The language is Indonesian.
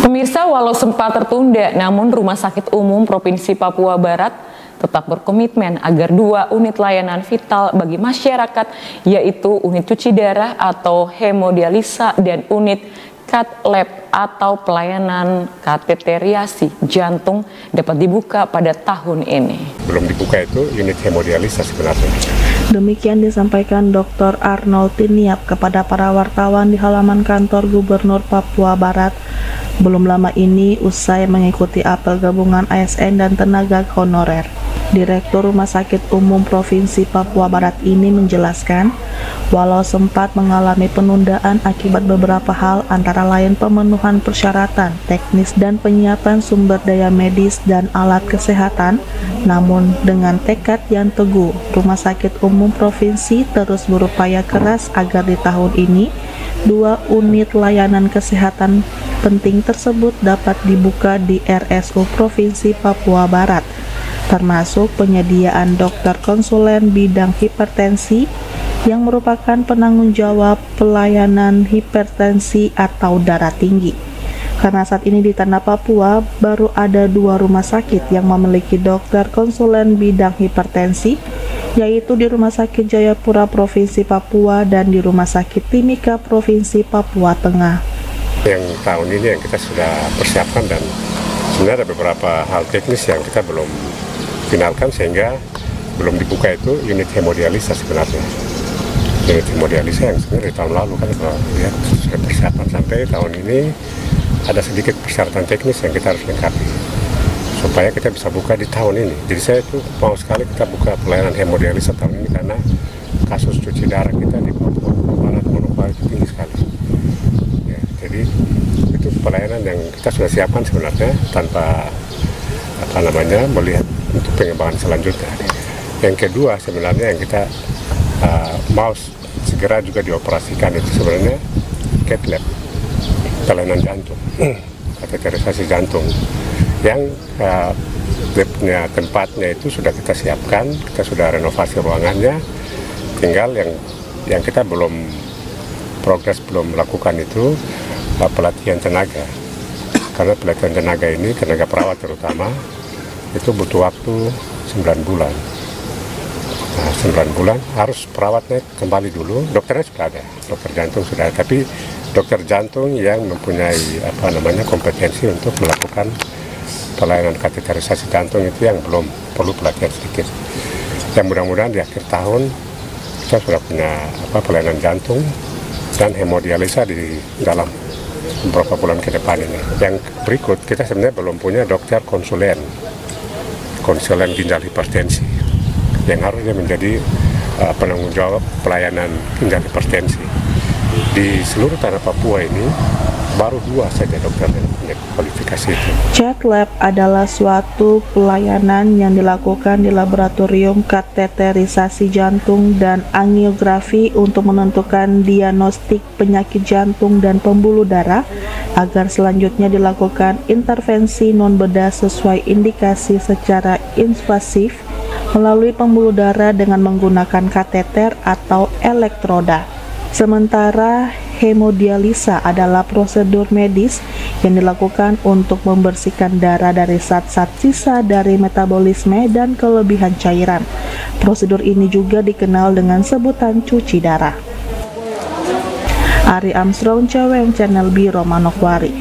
Pemirsa, walau sempat tertunda, namun Rumah Sakit Umum Provinsi Papua Barat tetap berkomitmen agar 2 unit layanan vital bagi masyarakat, yaitu unit cuci darah atau hemodialisa dan unit cath lab atau pelayanan kateterisasi jantung dapat dibuka pada tahun ini. Belum dibuka itu unit hemodialisa sebenarnya. Demikian disampaikan Dr. Arnold Tiniap kepada para wartawan di halaman kantor Gubernur Papua Barat belum lama ini usai mengikuti apel gabungan ASN dan tenaga honorer. Direktur Rumah Sakit Umum Provinsi Papua Barat ini menjelaskan, walau sempat mengalami penundaan akibat beberapa hal antara lain pemenuhan persyaratan teknis dan penyiapan sumber daya medis dan alat kesehatan, namun dengan tekad yang teguh, Rumah Sakit Umum Provinsi terus berupaya keras agar di tahun ini 2 unit layanan kesehatan penting tersebut dapat dibuka di RSU Provinsi Papua Barat, termasuk penyediaan dokter konsulen bidang hipertensi yang merupakan penanggung jawab pelayanan hipertensi atau darah tinggi. Karena saat ini di tanah Papua baru ada 2 rumah sakit yang memiliki dokter konsulen bidang hipertensi, yaitu di Rumah Sakit Jayapura Provinsi Papua dan di Rumah Sakit Timika Provinsi Papua Tengah. Yang tahun ini yang kita sudah persiapkan, dan sebenarnya ada beberapa hal teknis yang kita belum finalkan sehingga belum dibuka, itu unit hemodialisa sebenarnya. Unit hemodialisa yang sebenarnya di tahun lalu kan kalau lihat sudah persiapan, sampai tahun ini ada sedikit persyaratan teknis yang kita harus lengkapi supaya kita bisa buka di tahun ini. Jadi saya itu mau sekali kita buka pelayanan hemodialisa tahun ini karena kasus cuci darah kita di Papua Barat Manokwari itu tinggi sekali. Ya, jadi itu pelayanan yang kita sudah siapkan sebenarnya tanpa melihat untuk pengembangan selanjutnya. Yang kedua sebenarnya yang kita mau segera juga dioperasikan itu sebenarnya cath lab, pelayanan jantung, kateterisasi jantung, yang punya tempatnya itu sudah kita siapkan, kita sudah renovasi ruangannya, tinggal yang kita belum melakukan itu pelatihan tenaga, karena pelatihan tenaga ini, tenaga perawat terutama, itu butuh waktu 9 bulan. Nah, 9 bulan harus perawatnya kembali dulu, dokternya sudah ada, dokter jantung sudah ada, tapi dokter jantung yang mempunyai kompetensi untuk melakukan pelayanan kateterisasi jantung itu yang belum perlu pelatihan sedikit. Yang mudah-mudahan di akhir tahun kita sudah punya pelayanan jantung dan hemodialisa di dalam beberapa bulan ke depan ini. Yang berikut, kita sebenarnya belum punya dokter konsulen ginjal hipertensi yang harusnya menjadi penanggung jawab pelayanan ginjal hipertensi. Di seluruh tanah Papua ini baru 2 saja dokter yang punya kualifikasi itu. Cath lab adalah suatu pelayanan yang dilakukan di laboratorium kateterisasi jantung dan angiografi untuk menentukan diagnostik penyakit jantung dan pembuluh darah agar selanjutnya dilakukan intervensi non-bedah sesuai indikasi secara invasif melalui pembuluh darah dengan menggunakan kateter atau elektroda. Sementara hemodialisa adalah prosedur medis yang dilakukan untuk membersihkan darah dari zat-zat sisa dari metabolisme dan kelebihan cairan. Prosedur ini juga dikenal dengan sebutan cuci darah. Ari Armstrong, Ceweng, Channel Biro Manokwari.